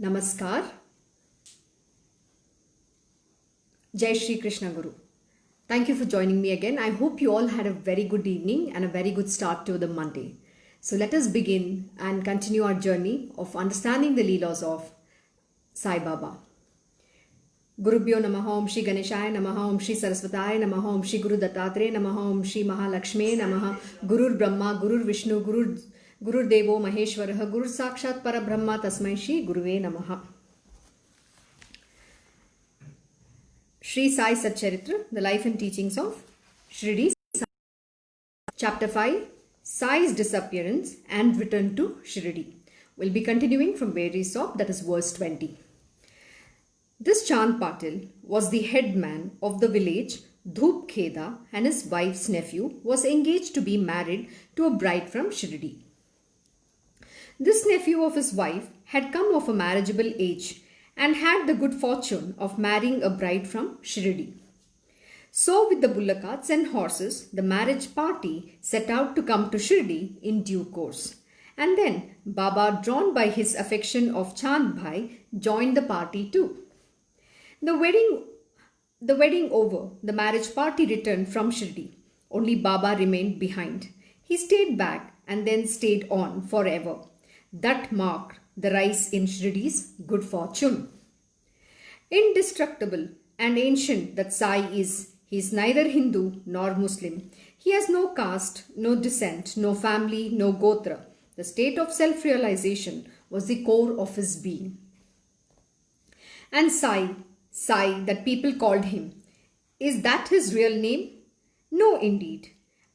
Namaskar. Jai Shri Krishna Guru. Thank you for joining me again. I hope you all had a very good evening and a very good start to the Monday. So let us begin and continue our journey of understanding the Leelas of Sai Baba. Gurubhyo Namaha Om Shri Ganeshaya Namaha Om Shri Saraswataya Namaha Om Shri Guru Dattatreya Namaha Om Shri Mahalakshmi Namaha Gurur Brahma Gurur Vishnu Gurur Devo Maheshwaraha Gurur Sakshat Parabrahma Tasmai Shri Guruve Namaha. Shri Sai Satcharita, the life and teachings of Shirdi. Chapter 5, Sai's disappearance and return to Shirdi. We'll be continuing from where we stopped, that is verse 20. This Chand Patil was the headman of the village Dhup Kheda, and his wife's nephew was engaged to be married to a bride from Shirdi. This nephew of his wife had come of a marriageable age and had the good fortune of marrying a bride from Shirdi. So with the bullock carts and horses, the marriage party set out to come to Shirdi in due course. And then Baba, drawn by his affection of Chand Bhai, joined the party too. The wedding over, the marriage party returned from Shirdi. Only Baba remained behind. He stayed back and then stayed on forever. That marked the rise in Shirdi's good fortune. Indestructible and ancient that Sai is, he is neither Hindu nor Muslim. He has no caste, no descent, no family, no gotra. The state of self-realization was the core of his being. And Sai that people called him, is that his real name? No, indeed.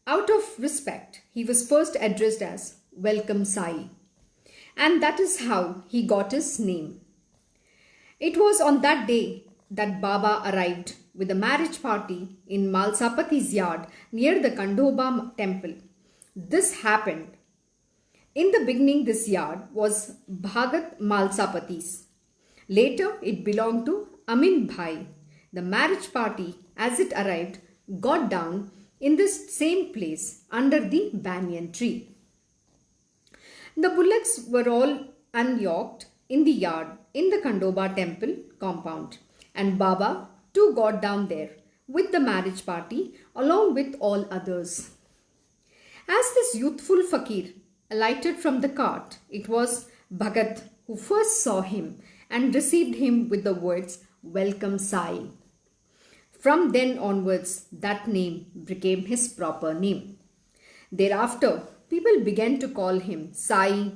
Out of respect, he was first addressed as Welcome Sai. And that is how he got his name. It was on that day that Baba arrived with a marriage party in Malsapati's yard near the Khandoba temple. This happened. In the beginning, this yard was Bhagat Malsapati's. Later, it belonged to Amin Bhai. The marriage party, as it arrived, got down in this same place under the banyan tree. The bullocks were all unyoked in the yard in the Khandoba temple compound, and Baba too got down there with the marriage party along with all others. As this youthful fakir alighted from the cart, it was Bhagat who first saw him and received him with the words, Welcome Sai. From then onwards, that name became his proper name. Thereafter, people began to call him Sai,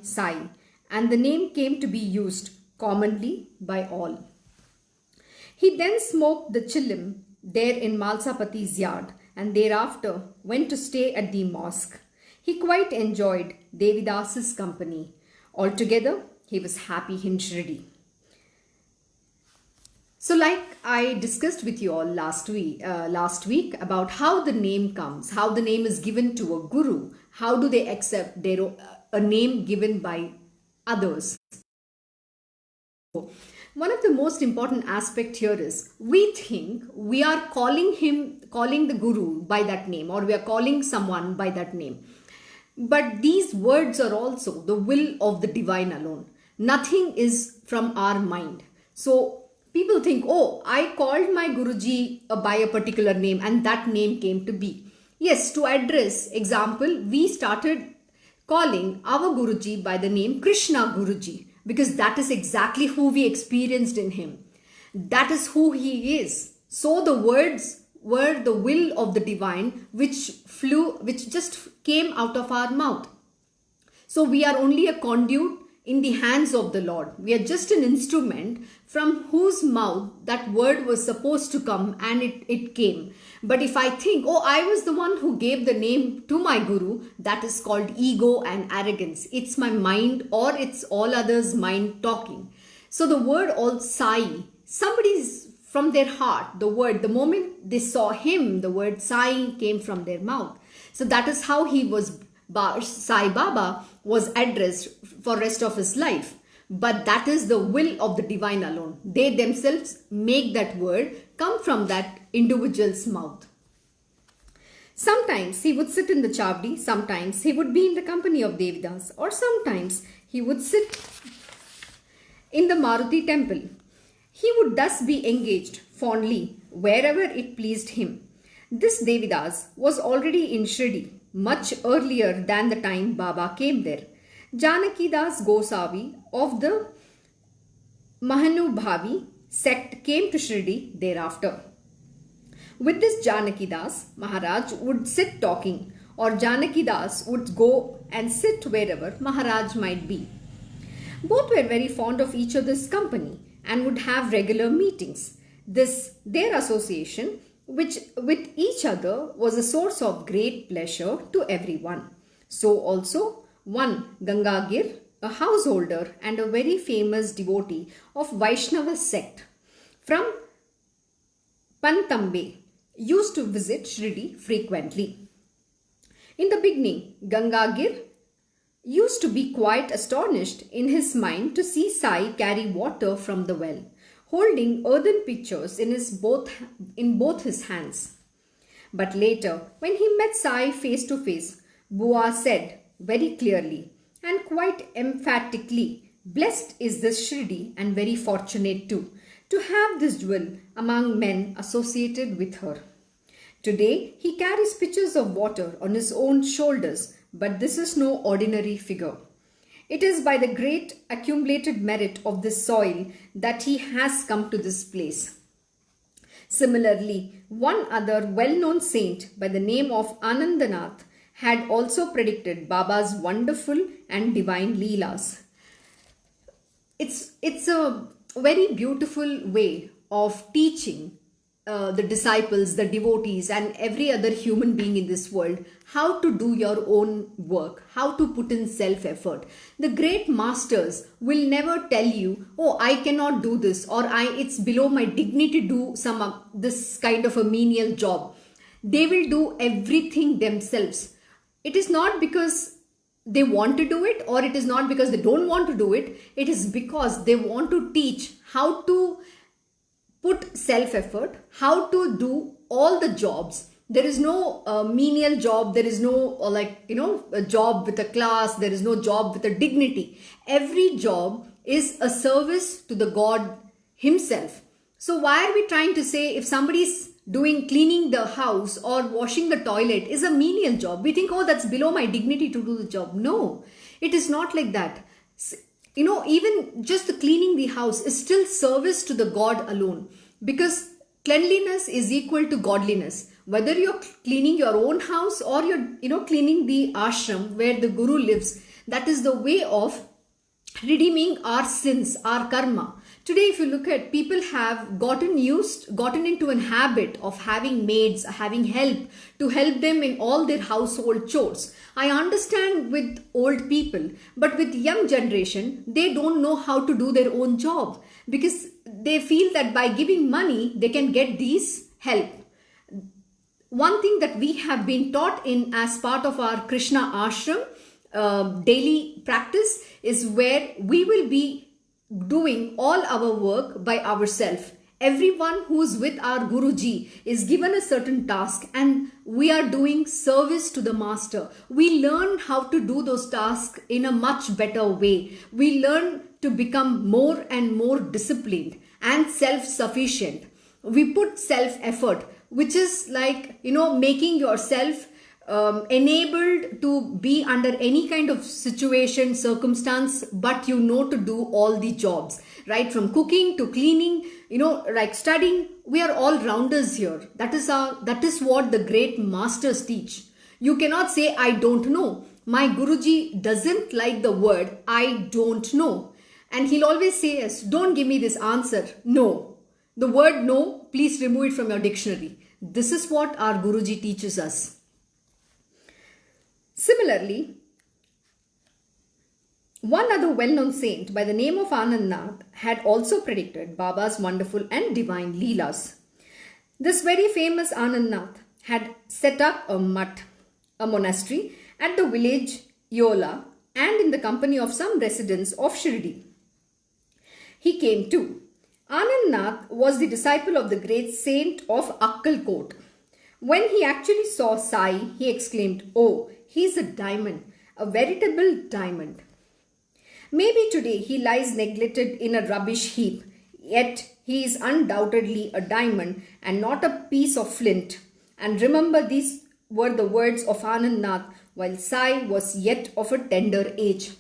and the name came to be used commonly by all. He then smoked the chilim there in Malsapati's yard and thereafter went to stay at the mosque. He quite enjoyed Devidas's company. Altogether, he was happy in Shirdi. So like I discussed with you all last week about how the name comes, how the name is given to a guru, how do they accept a name given by others. One of the most important aspect here is we think we are calling the guru by that name, or we are calling someone by that name. But these words are also the will of the divine alone. Nothing is from our mind. So people think, oh, I called my Guruji by a particular name and that name came to be. Yes, to address example, we started calling our Guruji by the name Krishna Guruji because that is exactly who we experienced in him. That is who he is. So the words were the will of the divine which just came out of our mouth. So we are only a conduit in the hands of the Lord. We are just an instrument from whose mouth that word was supposed to come, and it came. But if I think, oh, I was the one who gave the name to my guru, that is called ego and arrogance. It's my mind or it's all others' mind talking. So the word all Sai, somebody's from their heart, the moment they saw him, the word Sai came from their mouth. So that is how he was, Sai Baba was addressed for rest of his life. But that is the will of the divine alone. They themselves make that word come from that individual's mouth. Sometimes he would sit in the chavdi, sometimes he would be in the company of Devidas, or sometimes he would sit in the Maruti temple. He would thus be engaged fondly wherever it pleased him. This Devidas was already in Shirdi much earlier than the time Baba came there. Janakidas Gosavi of the Mahanubhavi sect came to Shirdi thereafter. With this Janakidas, Maharaj would sit talking, or Janakidas would go and sit wherever Maharaj might be. Both were very fond of each other's company and would have regular meetings. Their association, which with each other, was a source of great pleasure to everyone. So also one Gangagir, a householder and a very famous devotee of Vaishnava sect from Pantambe, used to visit Shirdi frequently. In the beginning, Gangagir used to be quite astonished in his mind to see Sai carry water from the well, holding earthen pitchers in both his hands. But later, when he met Sai face to face, Bua said very clearly and quite emphatically, "Blessed is this Shirdi and very fortunate too, to have this jewel among men associated with her." Today, he carries pitchers of water on his own shoulders, but this is no ordinary figure. It is by the great accumulated merit of this soil that he has come to this place. Similarly, one other well-known saint by the name of Anandanath had also predicted Baba's wonderful and divine Leelas. It's a very beautiful way of teaching the disciples, the devotees, and every other human being in this world how to do your own work, how to put in self-effort. The great masters will never tell you, "Oh, I cannot do this," or it's below my dignity to do this kind of a menial job. They will do everything themselves. It is not because they want to do it, or it is not because they don't want to do it. It is because they want to teach how to put self-effort, how to do all the jobs. There is no menial job. There is no a job with a class. There is no job with a dignity. Every job is a service to the God himself. So why are we trying to say if somebody's cleaning the house or washing the toilet is a menial job, we think, "Oh, that's below my dignity to do the job"? No, it is not like that. Even just cleaning the house is still service to the God alone, because cleanliness is equal to godliness. Whether you're cleaning your own house or you're cleaning the ashram where the Guru lives, that is the way of redeeming our sins, our karma. Today, if you look at, people have gotten into a habit of having maids, having help to help them in all their household chores. I understand with old people, but with young generation, they don't know how to do their own job because they feel that by giving money, they can get these help. One thing that we have been taught in as part of our Krishna ashram daily practice is where we will be doing all our work by ourselves. Everyone who's with our Guruji is given a certain task and we are doing service to the master. We learn how to do those tasks in a much better way. We learn to become more and more disciplined and self-sufficient. We put self-effort, which is like, making yourself enabled to be under any kind of situation, circumstance, but to do all the jobs, right? From cooking to cleaning, like studying. We are all rounders here. That is what the great masters teach. You cannot say, "I don't know." My Guruji doesn't like the word "I don't know." And he'll always say, "Yes, don't give me this answer. No." The word "no," please remove it from your dictionary. This is what our Guruji teaches us. Similarly, one other well-known saint by the name of Anandnath had also predicted Baba's wonderful and divine Leelas. This very famous Anandnath had set up a mutt, a monastery at the village Yola and in the company of some residents of Shirdi. He came too. Anandnath was the disciple of the great saint of Akkalkot. When he actually saw Sai, he exclaimed, "Oh, he's a diamond, a veritable diamond." Maybe today he lies neglected in a rubbish heap, yet he is undoubtedly a diamond and not a piece of flint. And remember, these were the words of Anand Nath while Sai was yet of a tender age.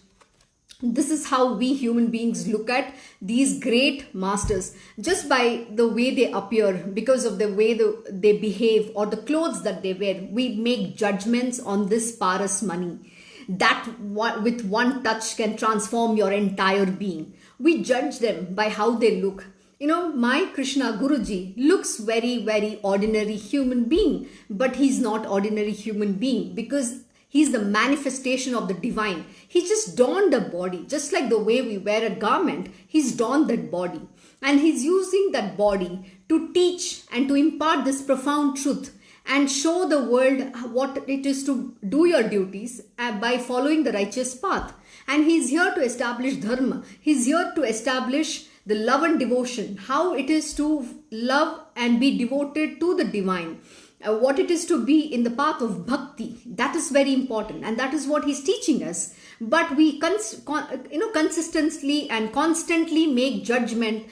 This is how we human beings look at these great masters, just by the way they appear, because of the way they behave or the clothes that they wear. We make judgments on this paras money that with one touch can transform your entire being. We judge them by how they look. My Krishna Guruji looks very ordinary human being, but he's not ordinary human being because he's the manifestation of the divine. He just donned a body, just like the way we wear a garment. He's donned that body, and he's using that body to teach and to impart this profound truth and show the world what it is to do your duties by following the righteous path. And he's here to establish dharma. He's here to establish the love and devotion, how it is to love and be devoted to the divine. What it is to be in the path of bhakti, that is very important, and that is what he's teaching us. But we consistently and constantly make judgment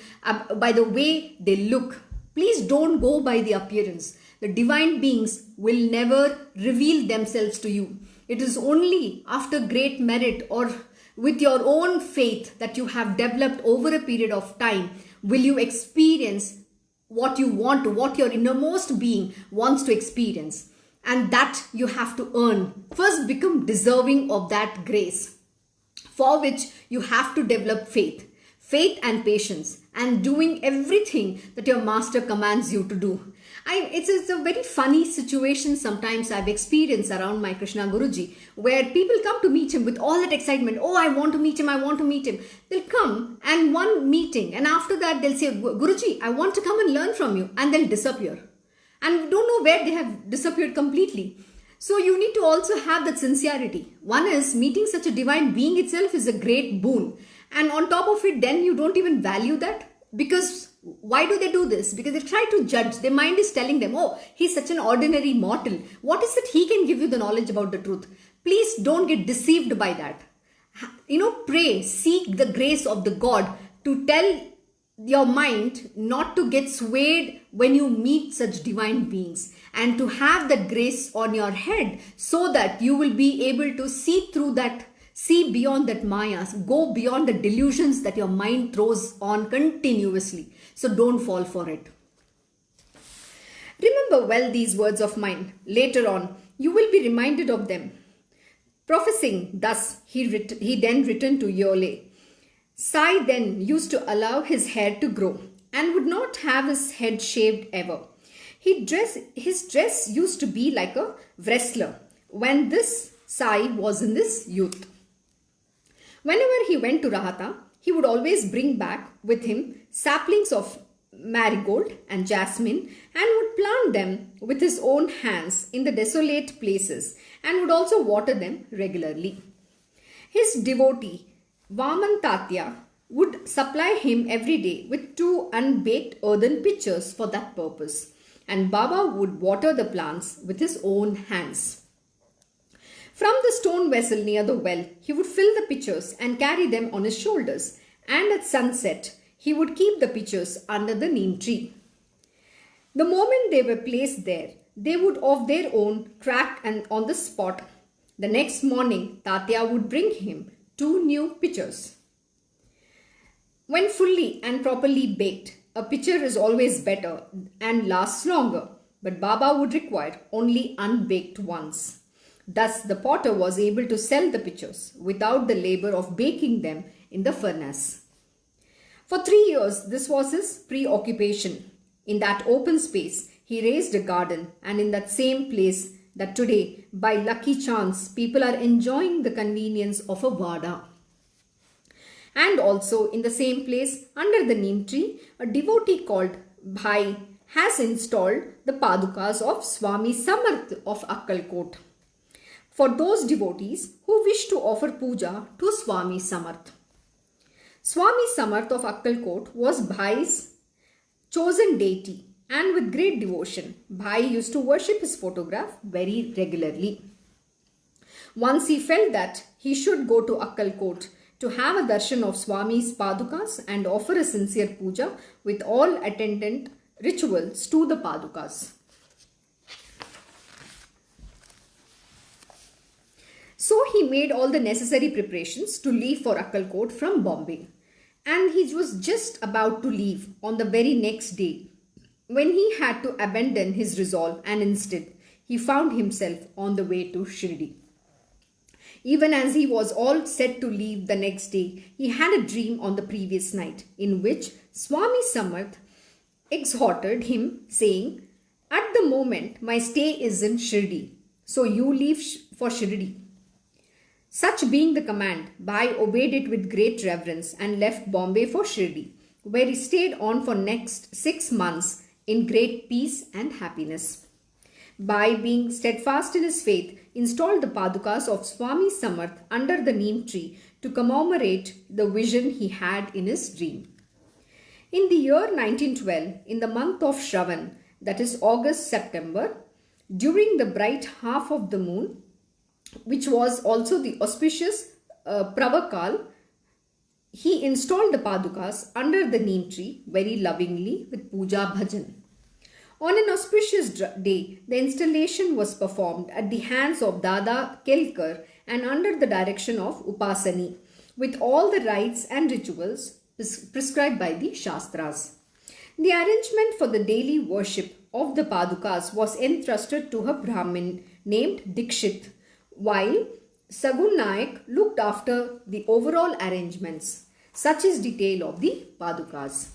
by the way they look. Please don't go by the appearance. The divine beings will never reveal themselves to you. It is only after great merit or with your own faith that you have developed over a period of time will you experience what you want to, what your innermost being wants to experience. And that you have to earn. First, become deserving of that grace, for which you have to develop faith and patience, and doing everything that your master commands you to do. It's a very funny situation sometimes I've experienced around my Krishna Guruji, where people come to meet him with all that excitement. Oh, I want to meet him, I want to meet him. They'll come and one meeting, and after that they'll say, Guruji, I want to come and learn from you, and they'll disappear. And we don't know where they have disappeared completely. So you need to also have that sincerity. One is, meeting such a divine being itself is a great boon. And on top of it, then you don't even value that. Because why do they do this? Because they try to judge. Their mind is telling them, oh, he's such an ordinary mortal. What is it he can give you the knowledge about the truth? Please don't get deceived by that. Pray, seek the grace of the God to tell your mind not to get swayed when you meet such divine beings, and to have that grace on your head so that you will be able to see through that, see beyond that mayas, go beyond the delusions that your mind throws on continuously. So don't fall for it. Remember well these words of mine. Later on, you will be reminded of them. Professing thus, he then returned to Yole. Sai then used to allow his hair to grow and would not have his head shaved ever. His dress used to be like a wrestler when this Sai was in his youth. Whenever he went to Rahata, he would always bring back with him saplings of marigold and jasmine and would plant them with his own hands in the desolate places and would also water them regularly. His devotee, Vaman Tatya, would supply him every day with 2 unbaked earthen pitchers for that purpose, and Baba would water the plants with his own hands. From the stone vessel near the well, he would fill the pitchers and carry them on his shoulders, and at sunset, he would keep the pitchers under the neem tree. The moment they were placed there, they would of their own crack and on the spot. The next morning, Tatya would bring him 2 new pitchers. When fully and properly baked, a pitcher is always better and lasts longer, but Baba would require only unbaked ones. Thus, the potter was able to sell the pitchers without the labor of baking them in the furnace. For 3 years, this was his preoccupation. In that open space, he raised a garden, and in that same place that today, by lucky chance, people are enjoying the convenience of a vada. And also in the same place, under the neem tree, a devotee called Bhai has installed the padukas of Swami Samarth of Akkalkot for those devotees who wish to offer puja to Swami Samarth. Swami Samarth of Akkalkot was Bhai's chosen deity, and with great devotion, Bhai used to worship his photograph very regularly. Once he felt that he should go to Akkalkot to have a darshan of Swami's Padukas and offer a sincere puja with all attendant rituals to the Padukas. So he made all the necessary preparations to leave for Akkalkot from Bombay. And he was just about to leave on the very next day when he had to abandon his resolve, and instead he found himself on the way to Shirdi. Even as he was all set to leave the next day, he had a dream on the previous night in which Swami Samarth exhorted him, saying, "At the moment my stay is in Shirdi, so you leave for Shirdi." Such being the command, Bhai obeyed it with great reverence and left Bombay for Shirdi, where he stayed on for next 6 months in great peace and happiness. Bhai, being steadfast in his faith, installed the Padukas of Swami Samarth under the neem tree to commemorate the vision he had in his dream. In the year 1912, in the month of Shravan, that is August-September, during the bright half of the moon, which was also the auspicious Pravakal, he installed the Padukas under the neem tree very lovingly with puja bhajan. On an auspicious day, the installation was performed at the hands of Dada Kelkar and under the direction of Upasani, with all the rites and rituals prescribed by the Shastras. The arrangement for the daily worship of the Padukas was entrusted to a Brahmin named Dikshit, while Sagun Naik looked after the overall arrangements. Such is detail of the Padukas.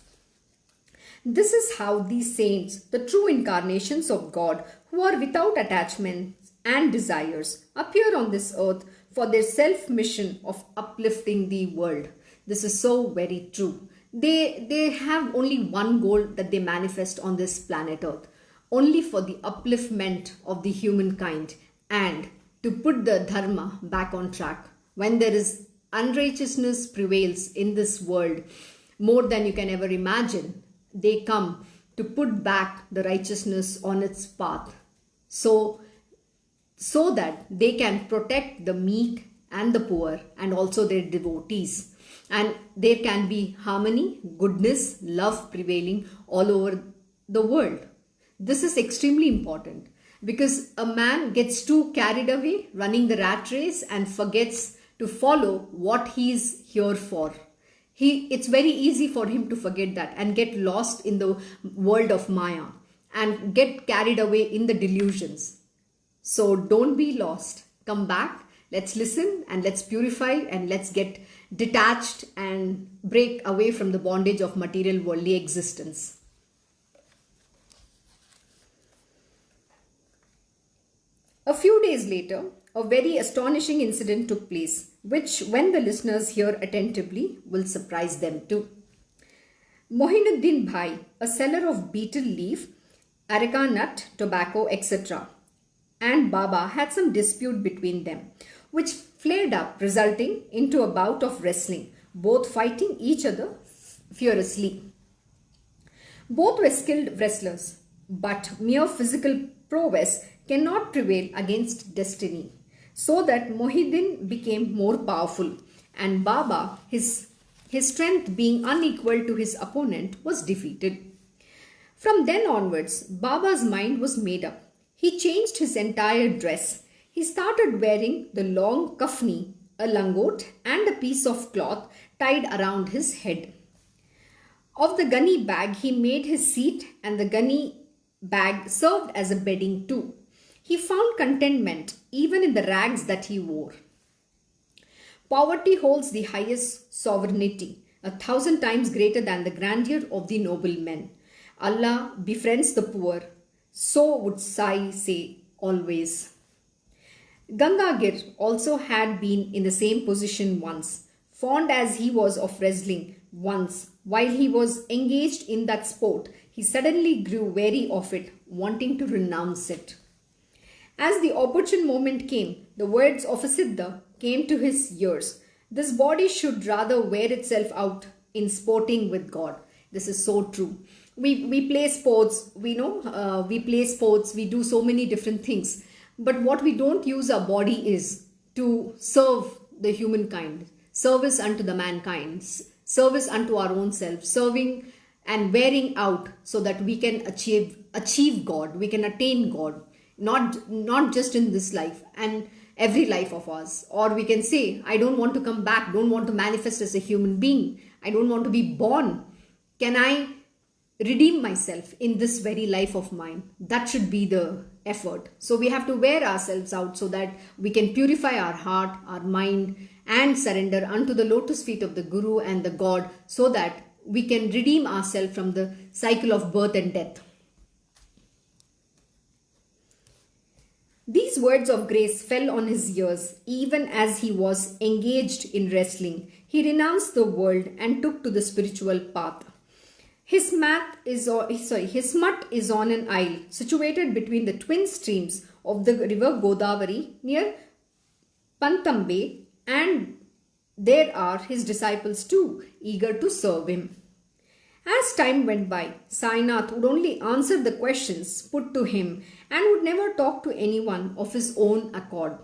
This is how these saints, the true incarnations of God, who are without attachments and desires, appear on this earth for their self-mission of uplifting the world. This is so very true. They have only one goal that they manifest on this planet earth, only for the upliftment of the humankind and to put the dharma back on track. When there is unrighteousness prevails in this world more than you can ever imagine, they come to put back the righteousness on its path so that they can protect the meek and the poor and also their devotees, and there can be harmony, goodness, love prevailing all over the world. This is extremely important, because a man gets too carried away running the rat race and forgets to follow what he is here for. It's very easy for him to forget that and get lost in the world of Maya and get carried away in the delusions. So don't be lost. Come back. Let's listen and let's purify and let's get detached and break away from the bondage of material worldly existence. A few days later, a very astonishing incident took place, which, when the listeners hear attentively, will surprise them too. Mohinuddin Bhai, a seller of betel leaf, areca nut, tobacco, etc., and Baba had some dispute between them, which flared up, resulting into a bout of wrestling, both fighting each other furiously. Both were skilled wrestlers, but mere physical prowess cannot prevail against destiny, so that Mohiddin became more powerful, and Baba, his strength being unequal to his opponent, was defeated. From then onwards, Baba's mind was made up. He changed his entire dress. He started wearing the long kafni, a langot, and a piece of cloth tied around his head. Of the gunny bag, he made his seat, and the gunny bag served as a bedding too. He found contentment even in the rags that he wore. Poverty holds the highest sovereignty, 1,000 times greater than the grandeur of the noble men. Allah befriends the poor, so would Sai say always. Gangagir also had been in the same position once. Fond as he was of wrestling, once, while he was engaged in that sport, he suddenly grew weary of it, wanting to renounce it. As the opportune moment came, the words of a Siddha came to his ears. This body should rather wear itself out in sporting with God. This is so true. We play sports, we play sports, we do so many different things. But what we don't use our body is to serve the humankind. service unto the mankind, service unto our own self, serving and wearing out so that we can achieve God, we can attain God, not just in this life and every life of us. Or we can say, I don't want to come back, don't want to manifest as a human being, I don't want to be born. Can I redeem myself in this very life of mine? That should be the effort. So we have to wear ourselves out so that we can purify our heart, our mind, and surrender unto the lotus feet of the Guru and the God, so that we can redeem ourselves from the cycle of birth and death. These words of grace fell on his ears even as he was engaged in wrestling. He renounced the world and took to the spiritual path. His smut is on an isle situated between the twin streams of the river Godavari near Pantambe, and there are his disciples too, eager to serve him. As time went by, Sainath would only answer the questions put to him and would never talk to anyone of his own accord.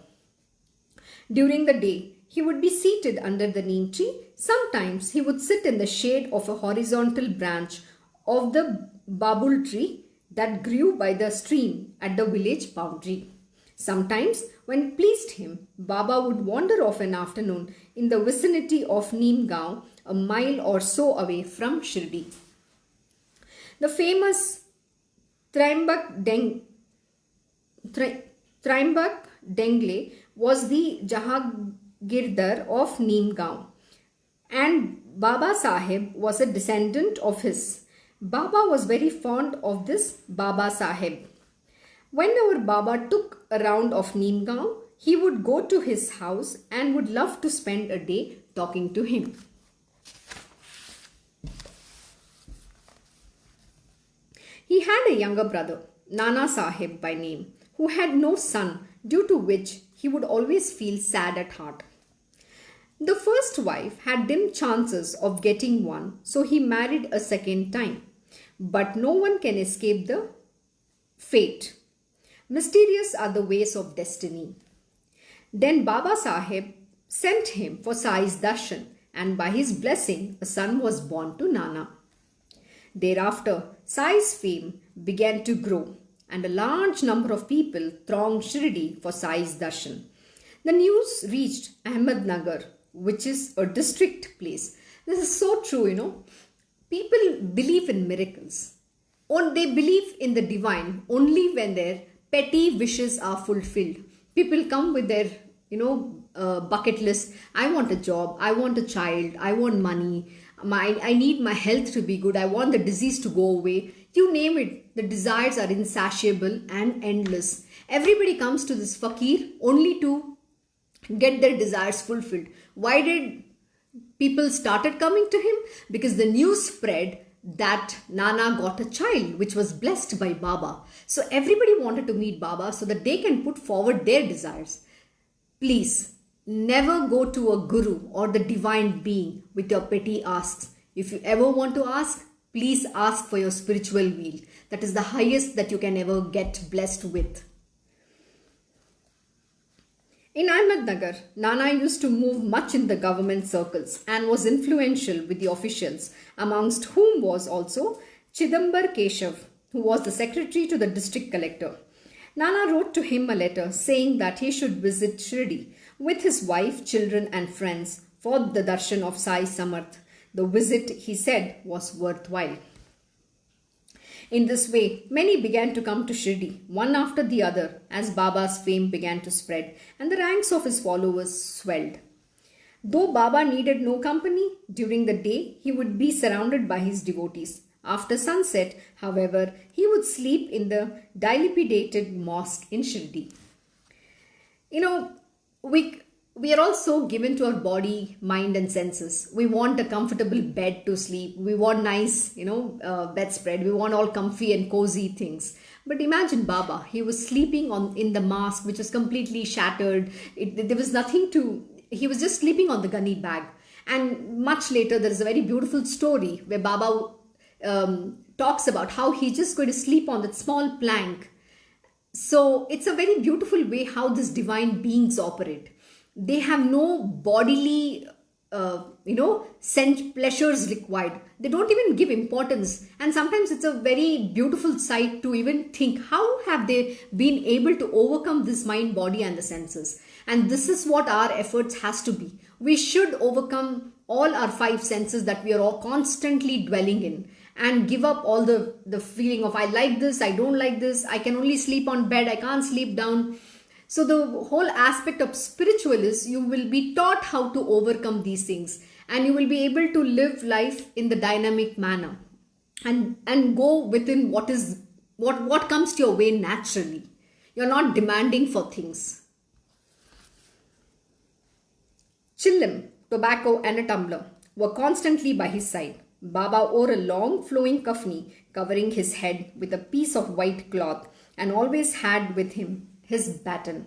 During the day, he would be seated under the neem tree. Sometimes he would sit in the shade of a horizontal branch of the babul tree that grew by the stream at the village boundary. Sometimes, when it pleased him, Baba would wander off an afternoon in the vicinity of Neemgaon, a mile or so away from Shirdi. The famous Triambak Dengle was the Jahagirdar of Neemgaon, and Baba Sahib was a descendant of his. Baba was very fond of this Baba Sahib. Whenever Baba took a round of Neemgaon, he would go to his house and would love to spend a day talking to him. He had a younger brother, Nana Sahib by name, who had no son, due to which he would always feel sad at heart. The first wife had dim chances of getting one, so he married a second time. But no one can escape the fate. Mysterious are the ways of destiny. Then Baba Sahib sent him for Sai's darshan, and by his blessing a son was born to Nana. Thereafter, Sai's fame began to grow, and a large number of people thronged Shirdi for Sai's darshan. The news reached Ahmednagar, which is a district place. This is so true, People believe in miracles. Or they believe in the divine only when their petty wishes are fulfilled. People come with their, bucket list. I want a job. I want a child. I want money. I need my health to be good. I want the disease to go away. You name it. The desires are insatiable and endless. Everybody comes to this fakir only to get their desires fulfilled. Why did people started coming to him? Because the news spread that Nana got a child which was blessed by Baba. So everybody wanted to meet Baba so that they can put forward their desires. Please, never go to a guru or the divine being with your petty asks. If you ever want to ask, please ask for your spiritual weal. That is the highest that you can ever get blessed with. In Ahmednagar, Nana used to move much in the government circles and was influential with the officials, amongst whom was also Chidambar Keshav, who was the secretary to the district collector. Nana wrote to him a letter saying that he should visit Shirdi with his wife, children and friends for the darshan of Sai Samarth. The visit, he said, was worthwhile. In this way, many began to come to Shirdi, one after the other, as Baba's fame began to spread and the ranks of his followers swelled. Though Baba needed no company, during the day he would be surrounded by his devotees. After sunset, however, he would sleep in the dilapidated mosque in Shirdi. We are all so given to our body, mind and senses. We want a comfortable bed to sleep. We want nice, bedspread. We want all comfy and cozy things. But imagine Baba. He was sleeping in the mosque, which was completely shattered. There was nothing to... He was just sleeping on the gunny bag. And much later, there is a very beautiful story where Baba talks about how he's just going to sleep on that small plank. So it's a very beautiful way how these divine beings operate. They have no bodily sense pleasures required. They don't even give importance. And sometimes it's a very beautiful sight to even think, how have they been able to overcome this mind, body and the senses? And this is what our efforts has to be. We should overcome all our five senses that we are all constantly dwelling in, and give up all the feeling of I like this, I don't like this, I can only sleep on bed, I can't sleep down. So the whole aspect of spiritual is you will be taught how to overcome these things, and you will be able to live life in the dynamic manner and go within what comes to your way naturally. You're not demanding for things. Chillim, tobacco and a tumbler were constantly by his side. Baba wore a long flowing kafni covering his head with a piece of white cloth, and always had with him his baton.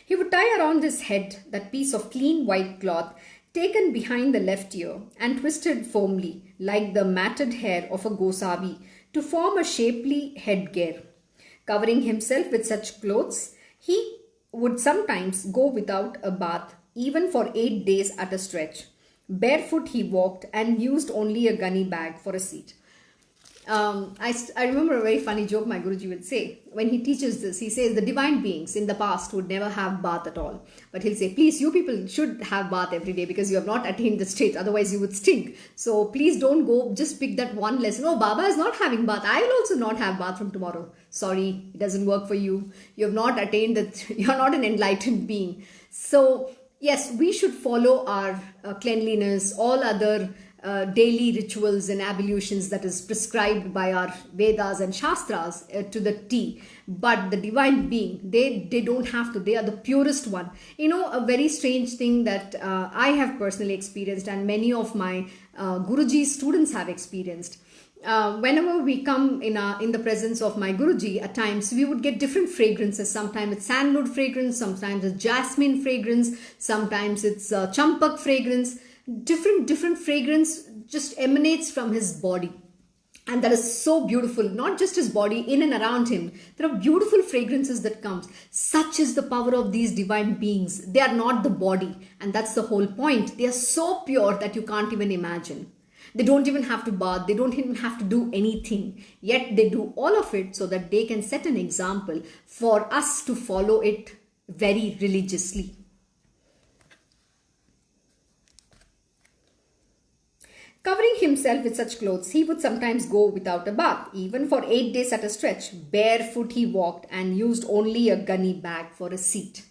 He would tie around his head that piece of clean white cloth taken behind the left ear and twisted firmly like the matted hair of a gosavi to form a shapely headgear. Covering himself with such clothes, he would sometimes go without a bath even for 8 days at a stretch. Barefoot he walked and used only a gunny bag for a seat. I remember a very funny joke my Guruji would say. When he teaches this, he says the divine beings in the past would never have bath at all. But he'll say, please, you people should have bath every day because you have not attained the state. Otherwise, you would stink. So please don't go, just pick that one lesson. Oh, Baba is not having bath. I will also not have bath from tomorrow. Sorry, it doesn't work for you. You have not attained that. You're not an enlightened being. So yes, we should follow our cleanliness, all other daily rituals and ablutions that is prescribed by our Vedas and Shastras to the T. But the divine being, they don't have to. They are the purest one. A very strange thing that I have personally experienced, and many of my Guruji students have experienced. Whenever we come in the presence of my Guruji, at times we would get different fragrances. Sometimes it's sandalwood fragrance, sometimes it's jasmine fragrance, sometimes it's champak fragrance. Different fragrance just emanates from his body, and that is so beautiful. Not just his body, in and around him there are beautiful fragrances that comes. Such is the power of these divine beings. They are not the body, and that's the whole point. They are so pure that you can't even imagine. They don't even have to bath, they don't even have to do anything, yet they do all of it so that they can set an example for us to follow it very religiously. Covering himself with such clothes, he would sometimes go without a bath, even for 8 days at a stretch. Barefoot he walked and used only a gunny bag for a seat.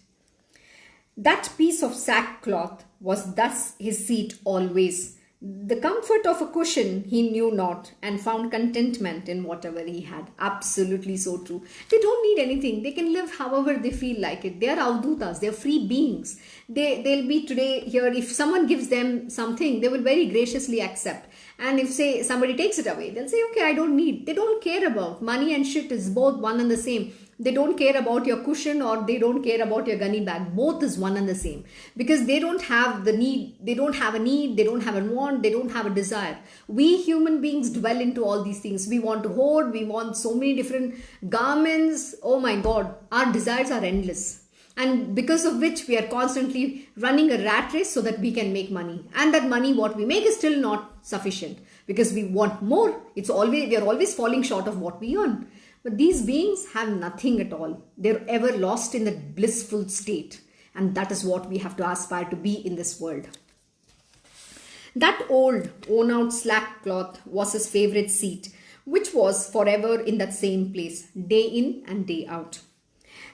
That piece of sackcloth was thus his seat always. The comfort of a cushion he knew not, and found contentment in whatever he had. Absolutely so true. They don't need anything. They can live however they feel like it. They are avdutas. They are free beings. They'll be today here. If someone gives them something, they will very graciously accept. And if say somebody takes it away, they'll say, okay, I don't need. They don't care about money and shit is both one and the same. They don't care about your cushion or they don't care about your gunny bag. Both is one and the same. Because they don't have the need. They don't have a need. They don't have a want. They don't have a desire. We human beings dwell into all these things. We want to hoard. We want so many different garments. Oh my God. Our desires are endless. And because of which we are constantly running a rat race so that we can make money. And that money what we make is still not sufficient. Because we want more. We are always falling short of what we earn. But these beings have nothing at all. They're ever lost in that blissful state. And that is what we have to aspire to be in this world. That old, worn out slack cloth was his favorite seat, which was forever in that same place, day in and day out.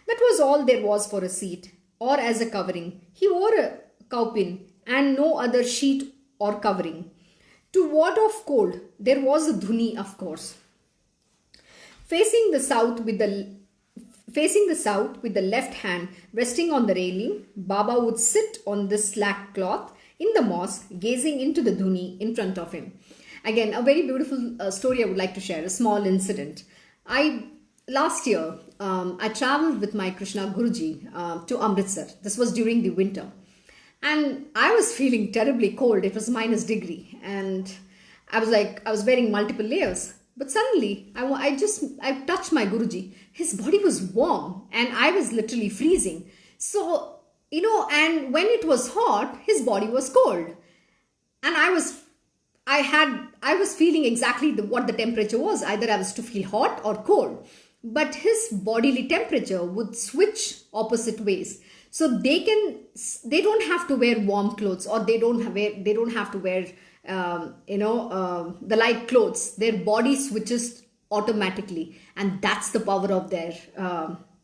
That was all there was for a seat, or as a covering. He wore a kaupin and no other sheet or covering. To ward off cold, there was a dhuni, of course. Facing the south with the left hand resting on the railing, Baba would sit on this slack cloth in the mosque, gazing into the dhuni in front of him. Again, a very beautiful story I would like to share, a small incident. Last year, I traveled with my Krsna Guruji to Amritsar. This was during the winter. And I was feeling terribly cold. It was -degree. And I was wearing multiple layers. But suddenly, I touched my Guruji. His body was warm and I was literally freezing. So And when it was hot, his body was cold. And I was feeling exactly what the temperature was. Either I was to feel hot or cold. But his bodily temperature would switch opposite ways. So they don't have to wear warm clothes, or they don't have to wear, the light clothes. Their body switches automatically. And that's the power of their,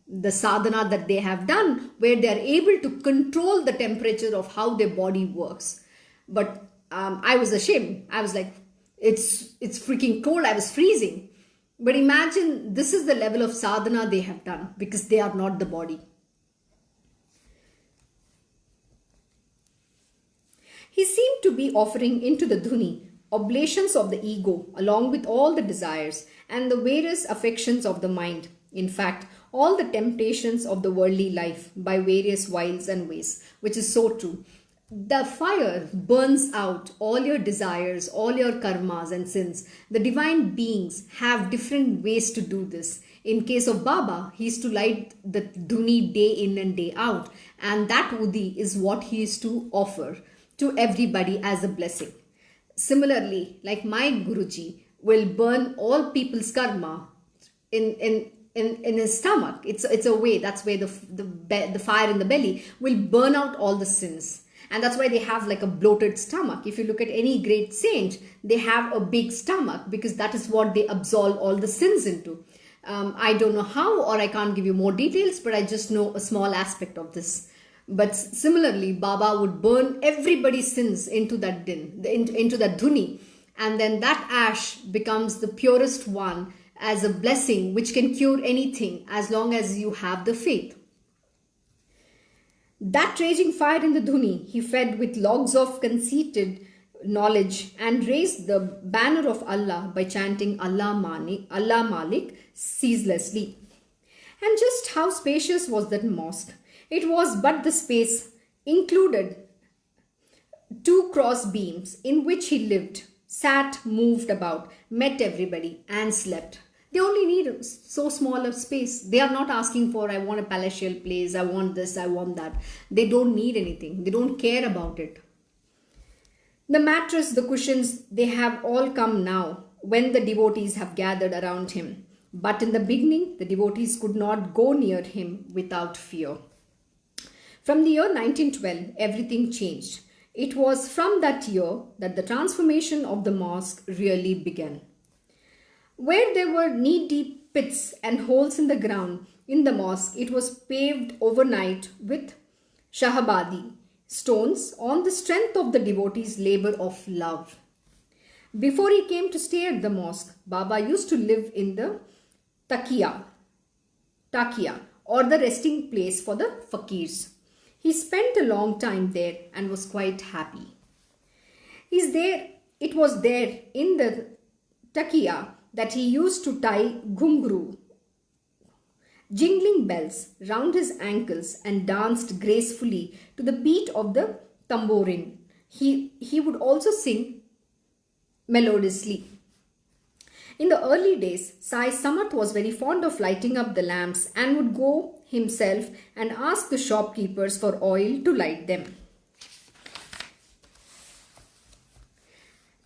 the sadhana that they have done, where they are able to control the temperature of how their body works. But I was ashamed. I was like, it's freaking cold. I was freezing. But imagine, this is the level of sadhana they have done, because they are not the body. He seemed to be offering into the dhuni oblations of the ego, along with all the desires and the various affections of the mind. In fact, all the temptations of the worldly life by various wiles and ways, which is so true. The fire burns out all your desires, all your karmas and sins. The divine beings have different ways to do this. In case of Baba, he is to light the dhuni day in and day out. And that udhi is what he is to offer to everybody as a blessing. Similarly, like my Guruji will burn all people's karma in his stomach. It's a way. That's where the fire in the belly will burn out all the sins. And that's why they have like a bloated stomach. If you look at any great saint, they have a big stomach, because that is what they absolve all the sins into. I don't know how, or I can't give you more details, but I just know a small aspect of this. But similarly, Baba would burn everybody's sins into that into that dhuni. And then that ash becomes the purest one as a blessing, which can cure anything as long as you have the faith. That raging fire in the dhuni he fed with logs of conceited knowledge, and raised the banner of Allah by chanting Allah Malik ceaselessly. And just how spacious was that mosque? It was but the space included 2 cross beams in which he lived, sat, moved about, met everybody and slept. They only need so small a space. They are not asking for, I want a palatial place, I want this, I want that. They don't need anything. They don't care about it. The mattress, the cushions, they have all come now when the devotees have gathered around him. But in the beginning, the devotees could not go near him without fear. From the year 1912, everything changed. It was from that year that the transformation of the mosque really began. Where there were knee-deep pits and holes in the ground in the mosque, it was paved overnight with shahabadi stones on the strength of the devotees' labor of love. Before he came to stay at the mosque, Baba used to live in the takia, or the resting place for the fakirs. He spent a long time there and was quite happy. It was there in the takia that he used to tie ghungru, jingling bells, round his ankles, and danced gracefully to the beat of the tambourin. He would also sing melodiously. In the early days, Sai Samat was very fond of lighting up the lamps and would go himself and ask the shopkeepers for oil to light them.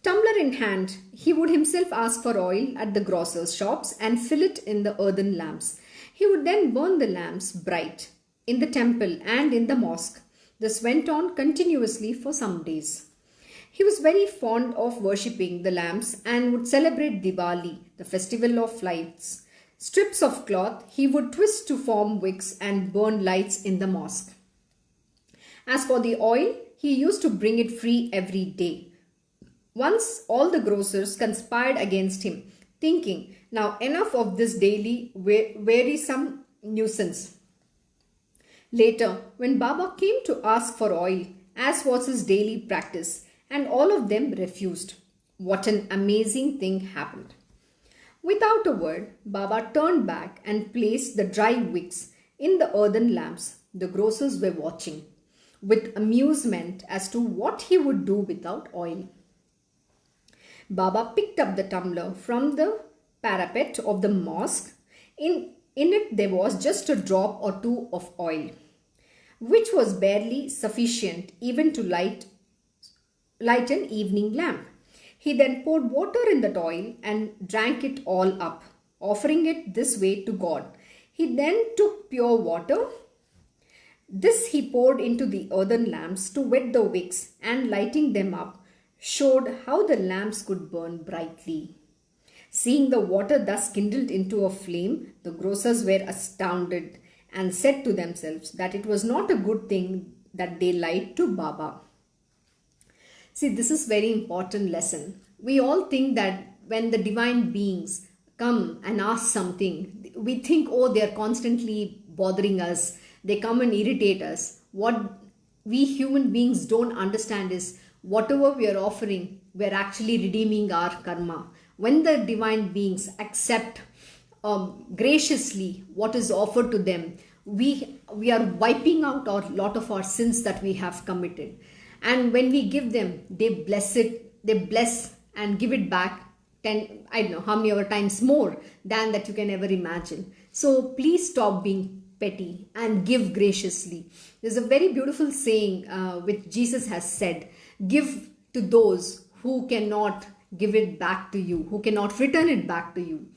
Tumbler in hand, he would himself ask for oil at the grocers' shops and fill it in the earthen lamps. He would then burn the lamps bright in the temple and in the mosque. This went on continuously for some days. He was very fond of worshipping the lamps and would celebrate Diwali, the festival of lights. Strips of cloth he would twist to form wicks and burn lights in the mosque. As for the oil, he used to bring it free every day. Once all the grocers conspired against him, thinking, now enough of this daily wearisome nuisance. Later, when Baba came to ask for oil, as was his daily practice, and all of them refused, what an amazing thing happened. Without a word, Baba turned back and placed the dry wicks in the earthen lamps. The grocers were watching with amusement as to what he would do without oil. Baba picked up the tumbler from the parapet of the mosque. In it there was just a drop or two of oil. which was barely sufficient even to light an evening lamp. He then poured water in that oil and drank it all up, offering it this way to God. He then took pure water. This he poured into the earthen lamps to wet the wicks, and lighting them up, showed how the lamps could burn brightly. Seeing the water thus kindled into a flame, the grocers were astounded and said to themselves that it was not a good thing that they lied to Baba. See, this is very important lesson. We all think that when the divine beings come and ask something, we think, oh, they are constantly bothering us. They come and irritate us. What we human beings don't understand is whatever we are offering, we are actually redeeming our karma. When the divine beings accept graciously what is offered to them, we are wiping out a lot of our sins that we have committed. And when we give them, they bless and give it back 10, I don't know how many other times more than that you can ever imagine. So please stop being petty and give graciously. There's a very beautiful saying which Jesus has said, give to those who cannot give it back to you, who cannot return it back to you,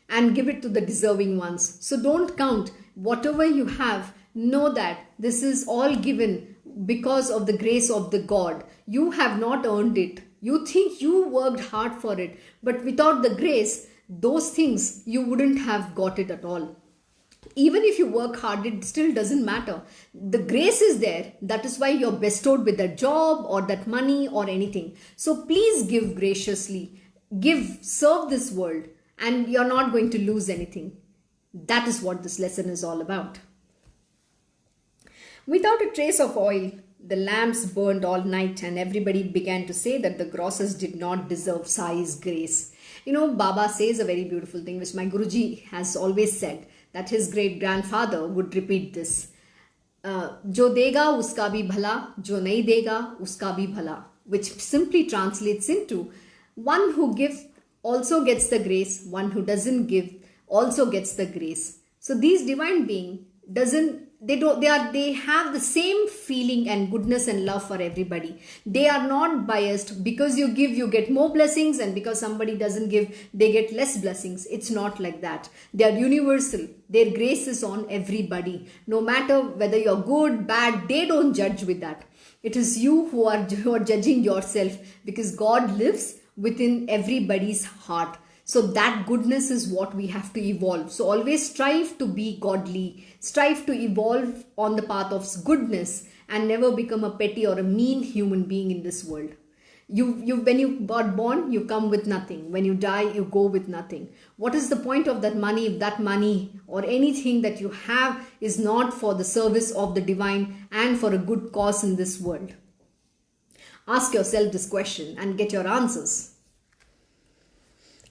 and give it to the deserving ones. So don't count whatever you have. Know that this is all given because of the grace of the God. You have not earned it. You think you worked hard for it, but without the grace, those things you wouldn't have got it at all. Even if you work hard, it still doesn't matter. The grace is there. That is why you're bestowed with that job or that money or anything. So please give graciously. Give, serve this world, and you're not going to lose anything. That is what this lesson is all about. Without a trace of oil, the lamps burned all night, and everybody began to say that the grocers did not deserve Sai's grace. You know, Baba says a very beautiful thing which my Guruji has always said, that his great-grandfather would repeat this. Jo dega uska bhi bhala, jo nahi dega uska bhi bhala, which simply translates into one who gives also gets the grace, one who doesn't give also gets the grace. So these divine beings they have the same feeling and goodness and love for everybody. They are not biased. Because you give, you get more blessings, and because somebody doesn't give, they get less blessings. It's not like that. They are universal. Their grace is on everybody. No matter whether you're good, bad, they don't judge with that. It is you who are judging yourself, because God lives within everybody's heart. So that goodness is what we have to evolve. So always strive to be godly. Strive to evolve on the path of goodness and never become a petty or a mean human being in this world. When you got born, you come with nothing. When you die, you go with nothing. What is the point of that money if that money or anything that you have is not for the service of the divine and for a good cause in this world? Ask yourself this question and get your answers.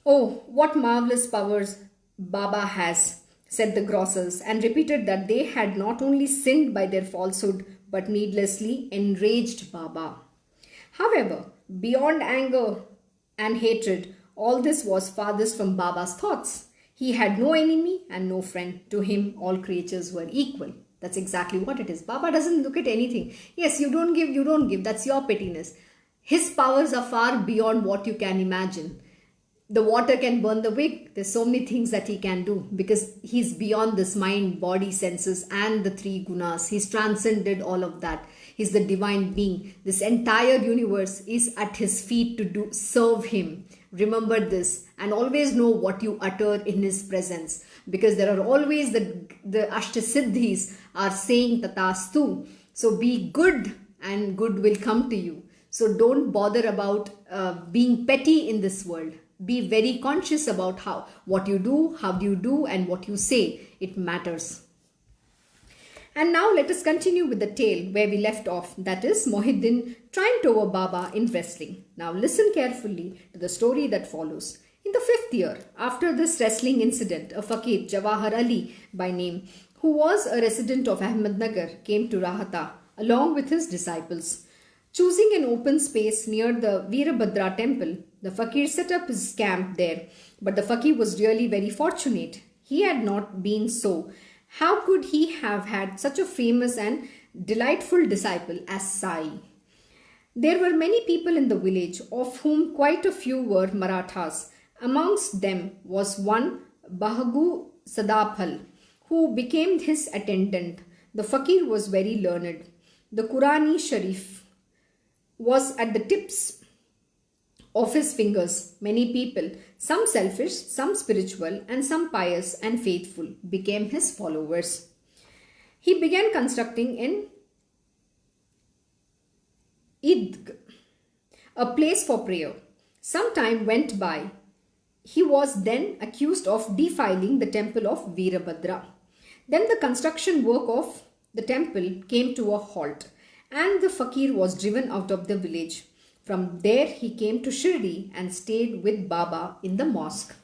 Oh, what marvelous powers Baba has, said the grocers, and repeated that they had not only sinned by their falsehood, but needlessly enraged Baba. However, beyond anger and hatred, all this was farthest from Baba's thoughts. He had no enemy and no friend. To him, all creatures were equal. That's exactly what it is. Baba doesn't look at anything. Yes, you don't give, you don't give. That's your pettiness. His powers are far beyond what you can imagine. The water can burn the wick. There's so many things that he can do because he's beyond this mind, body, senses and the three gunas. He's transcended all of that. He's the divine being. This entire universe is at his feet to serve him. Remember this and always know what you utter in his presence, because there are always the Ashtasiddhis are saying Tatastu. So be good and good will come to you. So don't bother about being petty in this world. Be very conscious about what you do, how do you do, and what you say. It matters. And now let us continue with the tale where we left off. That is Mohiddin triumphed over Baba in wrestling. Now listen carefully to the story that follows. In the 5th year, after this wrestling incident, a fakir, Jawahar Ali by name, who was a resident of Ahmednagar, came to Rahata along with his disciples. Choosing an open space near the Veerabhadra temple, the fakir set up his camp there. But the fakir was really very fortunate. He had not been so. How could he have had such a famous and delightful disciple as Sai. There were many people in the village, of whom quite a few were Marathas. Amongst them was one Bahagu Sadapal, who became his attendant. The fakir was very learned. The Qurani Sharif was at the tips of his fingers. Many people, some selfish, some spiritual, and some pious and faithful, became his followers. He began constructing an Idg, a place for prayer. Some time went by. He was then accused of defiling the temple of Veerabhadra. Then the construction work of the temple came to a halt, and the fakir was driven out of the village. From there he came to Shirdi and stayed with Baba in the mosque.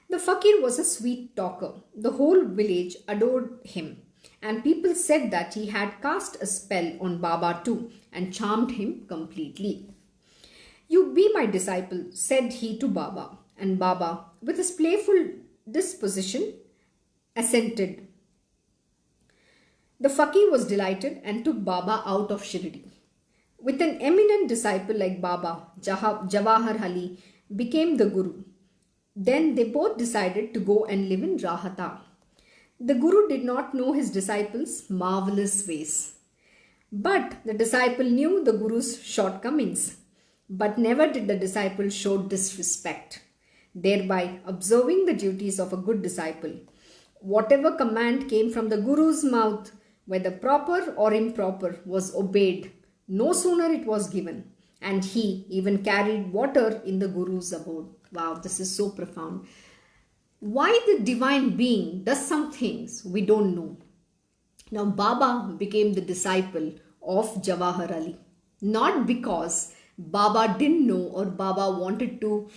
The fakir was a sweet talker. The whole village adored him, and people said that he had cast a spell on Baba too and charmed him completely. "You be my disciple," said he to Baba, and Baba, with his playful disposition, assented. The fakir was delighted and took Baba out of Shirdi. With an eminent disciple like Baba, Jawahar Ali became the Guru. Then they both decided to go and live in Rahata. The Guru did not know his disciple's marvelous ways. But the disciple knew the Guru's shortcomings. But never did the disciple show disrespect, thereby observing the duties of a good disciple. Whatever command came from the Guru's mouth, whether proper or improper, was obeyed. No sooner it was given, and he even carried water in the Guru's abode. Wow, this is so profound. Why the divine being does some things we don't know. Now Baba became the disciple of Jawahar Ali, not because Baba didn't know or Baba wanted to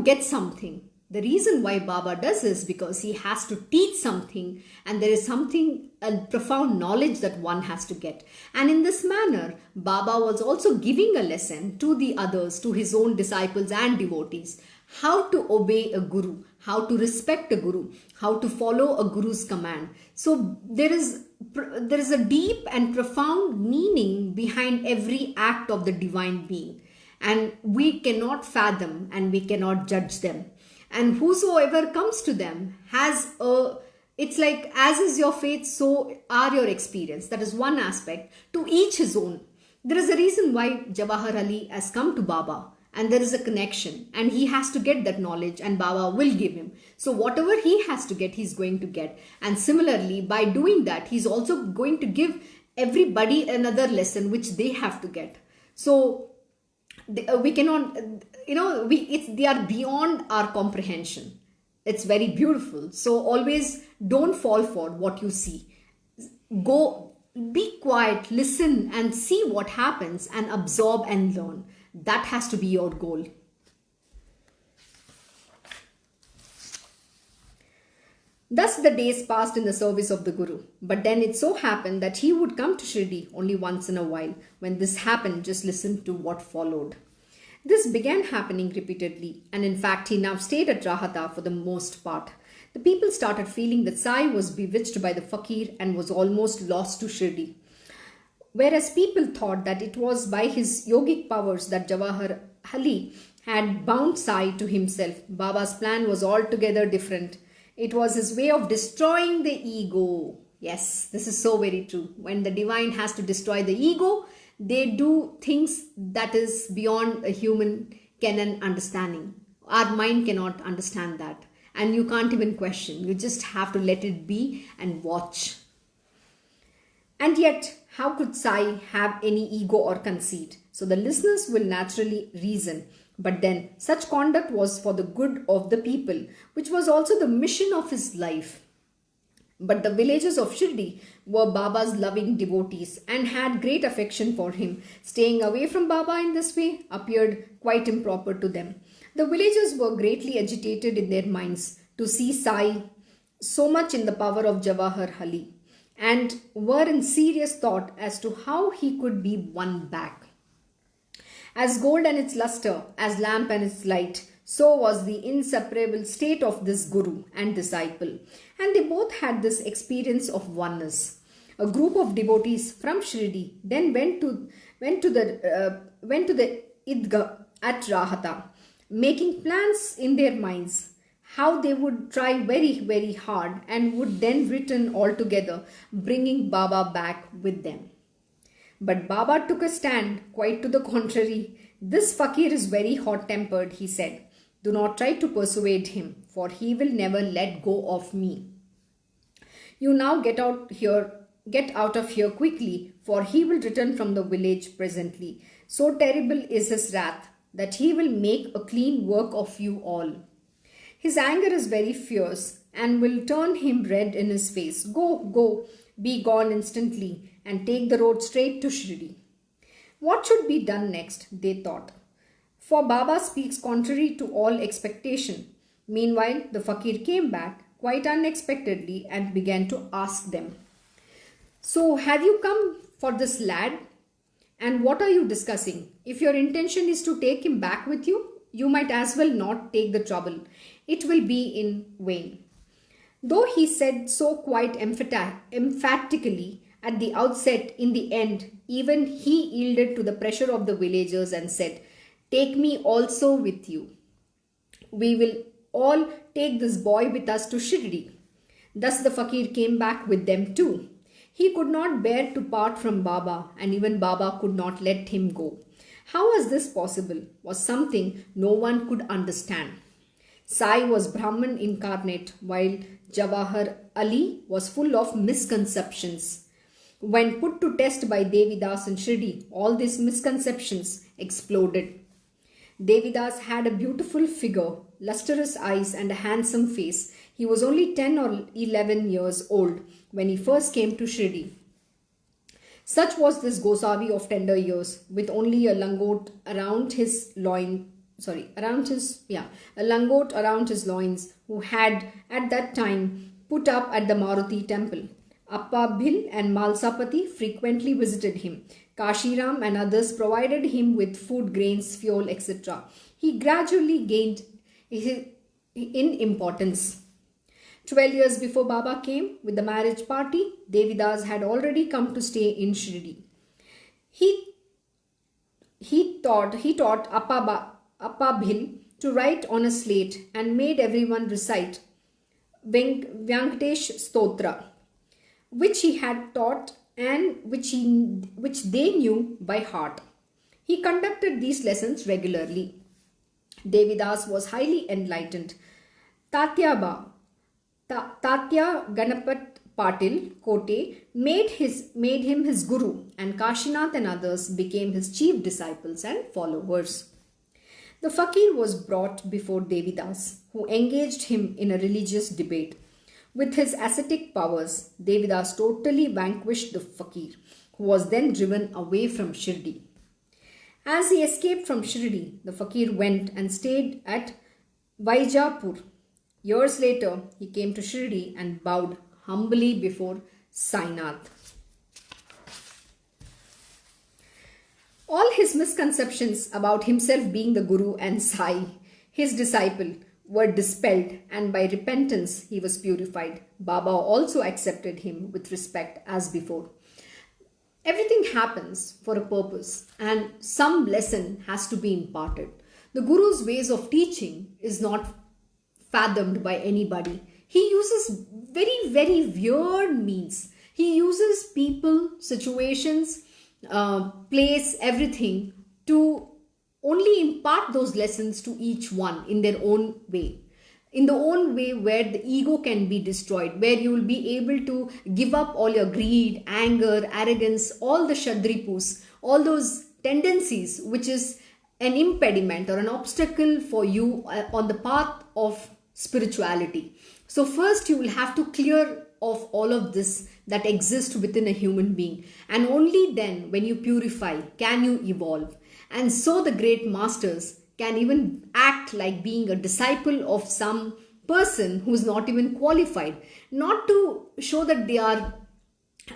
get something. The reason why Baba does is because he has to teach something, and there is something, a profound knowledge that one has to get. And in this manner, Baba was also giving a lesson to the others, to his own disciples and devotees, how to obey a guru, how to respect a guru, how to follow a guru's command. So there is a deep and profound meaning behind every act of the divine being, and we cannot fathom and we cannot judge them. And whosoever comes to them it's like, as is your faith, so are your experience. That is one aspect. To each his own. There is a reason why Jawahar Ali has come to Baba, and there is a connection, and he has to get that knowledge, and Baba will give him. So whatever he has to get, he's going to get. And similarly, by doing that, he's also going to give everybody another lesson which they have to get. So we cannot, they are beyond our comprehension. It's very beautiful. So always don't fall for what you see. Go, be quiet, listen and see what happens, and absorb and learn. That has to be your goal. Thus the days passed in the service of the Guru. But then it so happened that he would come to Shirdi only once in a while. When this happened, just listen to what followed. This began happening repeatedly, and in fact he now stayed at Rahata for the most part. The people started feeling that Sai was bewitched by the fakir and was almost lost to Shirdi. Whereas people thought that it was by his yogic powers that Jawahar Ali had bound Sai to himself, Baba's plan was altogether different. It was his way of destroying the ego. Yes, this is so very true. When the divine has to destroy the ego, they do things that is beyond a human canon understanding. Our mind cannot understand that. And you can't even question. You just have to let it be and watch. And yet, how could Sai have any ego or conceit? So the listeners will naturally reason. But then, such conduct was for the good of the people, which was also the mission of his life. But the villagers of Shirdi were Baba's loving devotees and had great affection for him. Staying away from Baba in this way appeared quite improper to them. The villagers were greatly agitated in their minds to see Sai so much in the power of Jawahar Ali, and were in serious thought as to how he could be won back. As gold and its luster, as lamp and its light, so was the inseparable state of this Guru and disciple. And they both had this experience of oneness. A group of devotees from Shirdi then went to the Idgah at Rahata, making plans in their minds how they would try very, very hard and would then return all together, bringing Baba back with them. But Baba took a stand, quite to the contrary. This fakir is very hot tempered, he said. Do not try to persuade him, for he will never let go of me. You now get out of here quickly, for he will return from the village presently. So terrible is his wrath that he will make a clean work of you all. His anger is very fierce and will turn him red in his face. Go, go, be gone instantly and take the road straight to Shirdi. What should be done next, they thought. For Baba speaks contrary to all expectation. Meanwhile, the fakir came back quite unexpectedly and began to ask them, So, have you come for this lad? And what are you discussing? If your intention is to take him back with you, you might as well not take the trouble. It will be in vain. Though he said so quite emphatically at the outset, in the end, even he yielded to the pressure of the villagers and said, Take me also with you. We will all take this boy with us to Shirdi. Thus the fakir came back with them too. He could not bear to part from Baba, and even Baba could not let him go. How was this possible? Was something no one could understand. Sai was Brahman incarnate, while Jawahar Ali was full of misconceptions. When put to test by Devidas and Shirdi, all these misconceptions exploded. Devidas had a beautiful figure, lustrous eyes and a handsome face. He was only 10 or 11 years old when he first came to Shirdi. Such was this Gosavi of tender years, with only a langot around his loins, who had at that time put up at the Maruti temple. Appa Bhil and Malsapati frequently visited him. Kashiram and others provided him with food, grains, fuel, etc. He gradually gained in importance. 12 years before Baba came with the marriage party, Devidas had already come to stay in Shirdi. He taught Appa Bhil to write on a slate and made everyone recite Vyankatesh Stotra, which he had taught and which they knew by heart. He conducted these lessons regularly. Devidas was highly enlightened. Tatya Ganapat Patil Kote made him his guru, and Kashinath and others became his chief disciples and followers. The fakir was brought before Devidas, who engaged him in a religious debate. With his ascetic powers, Devidas totally vanquished the fakir, who was then driven away from Shirdi. As he escaped from Shirdi, the fakir went and stayed at Vaijapur. Years later, he came to Shirdi and bowed humbly before Sainath. All his misconceptions about himself being the Guru and Sai, his disciple, were dispelled, and by repentance he was purified. Baba also accepted him with respect as before. Everything happens for a purpose, and some lesson has to be imparted. The Guru's ways of teaching is not fathomed by anybody. He uses very, very weird means. He uses people, situations, place, everything to only impart those lessons to each one in their own way. In the own way where the ego can be destroyed, where you will be able to give up all your greed, anger, arrogance, all the shadripus, all those tendencies which is an impediment or an obstacle for you on the path of spirituality. So first you will have to clear off all of this that exists within a human being, and only then when you purify can you evolve. And so the great masters can even act like being a disciple of some person who is not even qualified, not to show that they are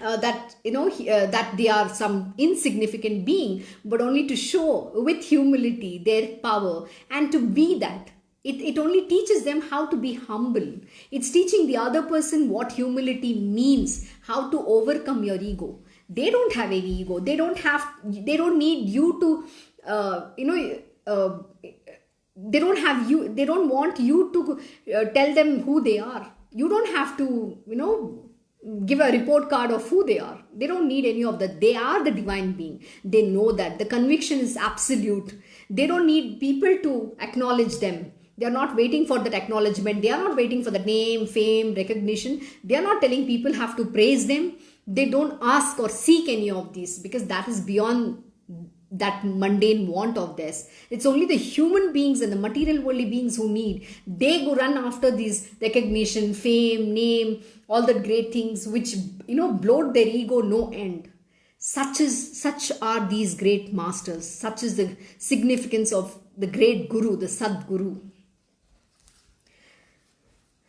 that they are some insignificant being, but only to show with humility their power and to be that It only teaches them how to be humble. It's teaching the other person what humility means, how to overcome your ego. They don't have any ego. They don't need you to, they don't have you, they don't want you to tell them who they are. You don't have to, give a report card of who they are. They don't need any of that. They are the divine being. They know that. The conviction is absolute. They don't need people to acknowledge them. They are not waiting for that acknowledgement. They are not waiting for the name, fame, recognition. They are not telling people have to praise them. They don't ask or seek any of these, because that is beyond that mundane want of theirs. It's only the human beings and the material worldly beings who need. They go run after these recognition, fame, name, all the great things which bloat their ego no end. Such are these great masters. Such is the significance of the great Guru, the Sadguru.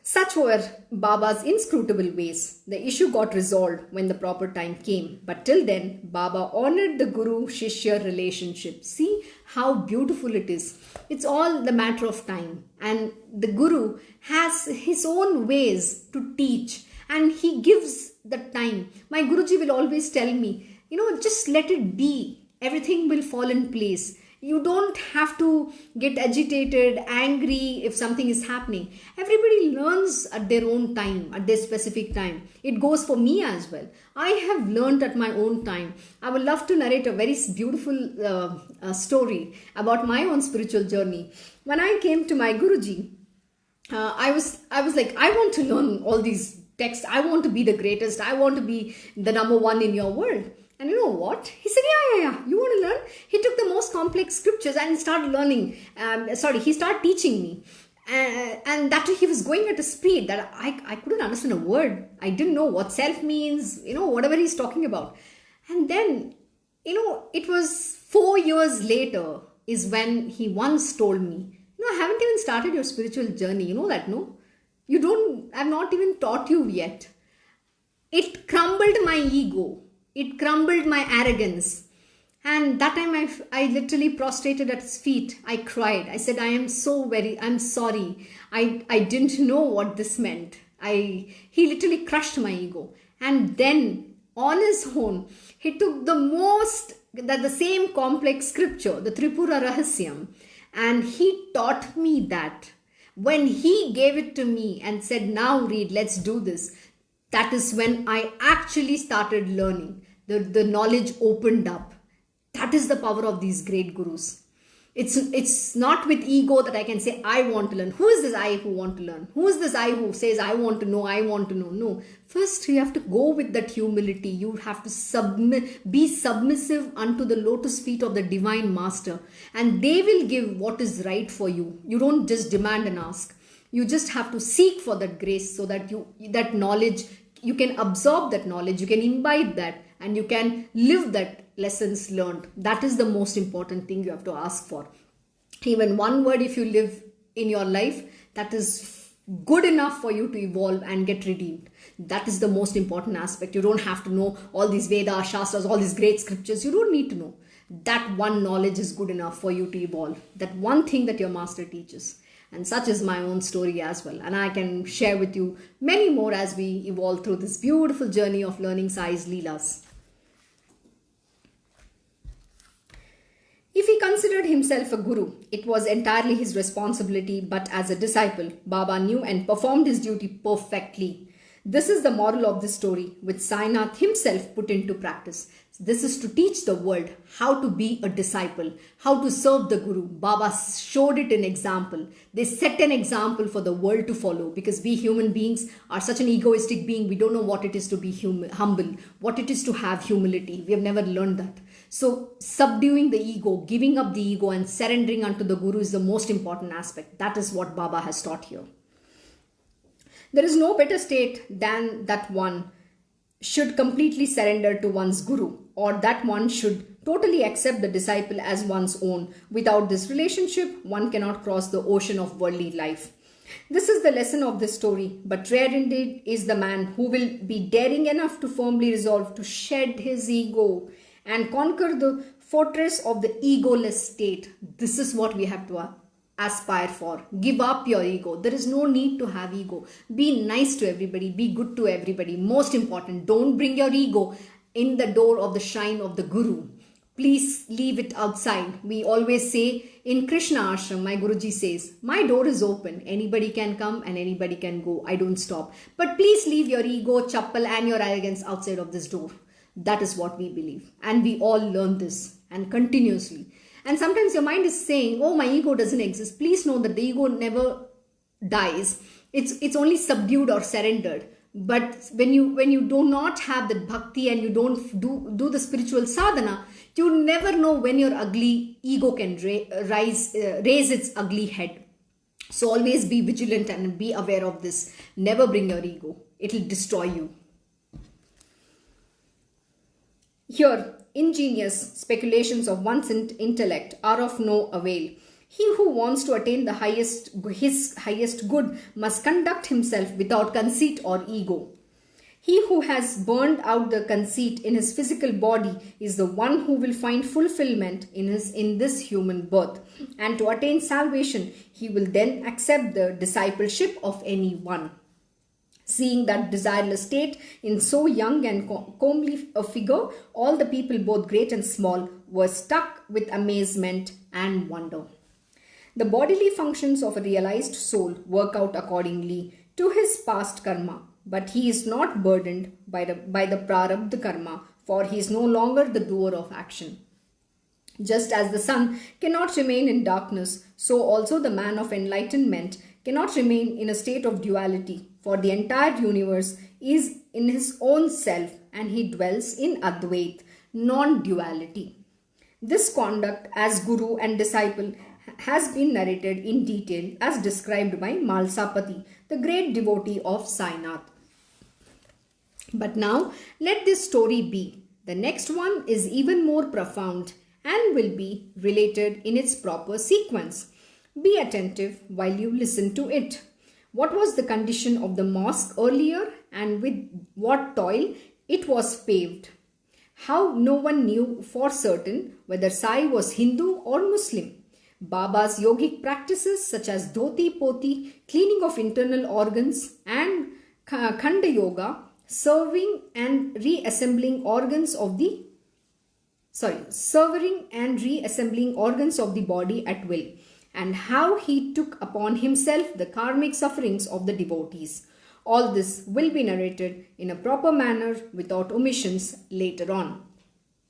Such were Baba's inscrutable ways. The issue got resolved when the proper time came. But till then, Baba honored the Guru-Shishya relationship. See how beautiful it is. It's all the matter of time. And the Guru has his own ways to teach. And he gives the time. My Guruji will always tell me, just let it be. Everything will fall in place. You don't have to get agitated, angry if something is happening. Everybody learns at their own time, at their specific time. It goes for me as well. I have learned at my own time. I would love to narrate a very beautiful story about my own spiritual journey. When I came to my Guruji, I was like, I want to learn all these texts. I want to be the greatest. I want to be the number one in your world. And you know what? He said, yeah. You want to learn? He took the most complex scriptures and started learning. He started teaching me. And that he was going at a speed that I couldn't understand a word. I didn't know what self means, whatever he's talking about. And then, it was 4 years later is when he once told me, I haven't even started your spiritual journey. You know that, no? I've not even taught you yet. It crumbled my ego. It crumbled my arrogance. And that time I literally prostrated at his feet. I cried. I said, I'm sorry. I didn't know what this meant. He literally crushed my ego. And then on his own, he took the same complex scripture, the Tripura Rahasyam, and he taught me that. When he gave it to me and said, now read, let's do this. That is when I actually started learning. The knowledge opened up. That is the power of these great gurus. It's not with ego that I can say, I want to learn. Who is this I who want to learn? Who is this I who says, I want to know? No. First, you have to go with that humility. You have to be submissive unto the lotus feet of the divine master. And they will give what is right for you. You don't just demand and ask. You just have to seek for that grace so that that knowledge, you can absorb that knowledge, you can imbibe that, and you can live that lessons learned. That is the most important thing you have to ask for. Even one word, if you live in your life, that is good enough for you to evolve and get redeemed. That is the most important aspect. You don't have to know all these Vedas, Shastras, all these great scriptures. You don't need to know. That one knowledge is good enough for you to evolve. That one thing that your master teaches. And such is my own story as well. And I can share with you many more as we evolve through this beautiful journey of learning Sai's Leelas. If he considered himself a guru, it was entirely his responsibility, but as a disciple, Baba knew and performed his duty perfectly. This is the moral of this story, which Sainath himself put into practice. This is to teach the world how to be a disciple, how to serve the Guru. Baba showed it in example. They set an example for the world to follow, because we human beings are such an egoistic being. We don't know what it is to be humble, what it is to have humility. We have never learned that. So subduing the ego, giving up the ego and surrendering unto the Guru is the most important aspect. That is what Baba has taught here. There is no better state than that one should completely surrender to one's Guru, or that one should totally accept the disciple as one's own. Without this relationship, one cannot cross the ocean of worldly life. This is the lesson of this story, but rare indeed is the man who will be daring enough to firmly resolve to shed his ego and conquer the fortress of the egoless state. This is what we have to aspire for. Give up your ego. There is no need to have ego. Be nice to everybody. Be good to everybody. Most important, don't bring your ego in the door of the shrine of the Guru. Please leave it outside. We always say in Krishna ashram, my Guruji says, my door is open. Anybody can come and anybody can go. I don't stop. But please leave your ego, chappal and your arrogance outside of this door. That is what we believe. And we all learn this and continuously. And sometimes your mind is saying, oh, my ego doesn't exist. Please know that the ego never dies. It's only subdued or surrendered. But when you do not have that bhakti and you don't do the spiritual sadhana, you never know when your ugly ego can raise its ugly head. So always be vigilant and be aware of this. Never bring your ego. It will destroy you. Here, ingenious speculations of one's intellect are of no avail. He who wants to attain his highest good must conduct himself without conceit or ego. He who has burned out the conceit in his physical body is the one who will find fulfillment in this human birth. And to attain salvation, he will then accept the discipleship of any one. Seeing that desireless state in so young and comely a figure, all the people, both great and small, were struck with amazement and wonder. The bodily functions of a realized soul work out accordingly to his past karma, but he is not burdened by the prarabdha karma, for he is no longer the doer of action. Just as the sun cannot remain in darkness, so also the man of enlightenment cannot remain in a state of duality, for the entire universe is in his own self and he dwells in Advait, non-duality. This conduct as guru and disciple has been narrated in detail as described by Malsapati, the great devotee of Sainath. But now let this story be. The next one is even more profound and will be related in its proper sequence. Be attentive while you listen to it. What was the condition of the mosque earlier and with what toil it was paved? How no one knew for certain whether Sai was Hindu or Muslim. Baba's yogic practices such as dhoti poti, cleaning of internal organs, and khanda yoga, serving and reassembling organs of the body at will, and how he took upon himself the karmic sufferings of the devotees. All this will be narrated in a proper manner without omissions later on.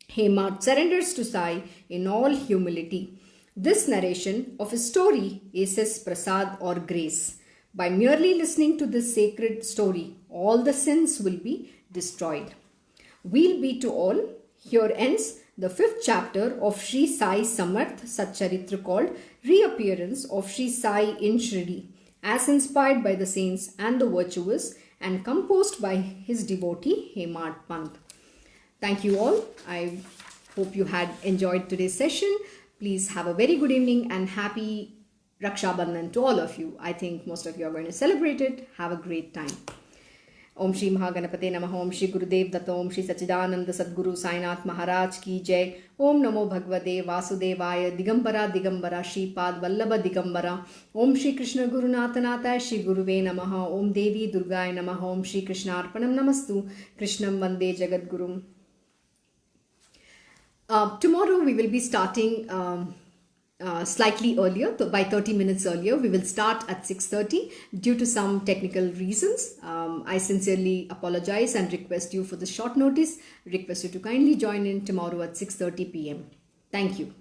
Hemant surrenders to Sai in all humility. This narration of his story is his prasad or grace. By merely listening to this sacred story, all the sins will be destroyed. We'll be to all. Here ends the 5th chapter of Shri Sai Satcharita called Reappearance of Shri Sai in Shirdi, as inspired by the saints and the virtuous and composed by his devotee Hemant Pant. Thank you all. I hope you had enjoyed today's session. Please have a very good evening and happy Raksha Bandhan to all of you. I think most of you are going to celebrate it. Have a great time. Om Shri Mahaganapate Namaha. Om Shri Gurudev Datta. Om Shri Sachidananda Sadguru Sainath Maharaj Ki Jai. Om Namo Bhagavate Vasudevaya. Digambara Digambara Shri Pad Vallabha Digambara. Om Shri Krishna Gurunathanata Shri Guruve Namaha. Om Devi Durgaya Namaha. Om Shri Krishna Arpanam Namastu. Krishnam Vande Jagat Gurum. Tomorrow we will be starting slightly earlier, by 30 minutes earlier. We will start at 6:30 due to some technical reasons. I sincerely apologize and request you for the short notice. Request you to kindly join in tomorrow at 6:30 p.m. Thank you.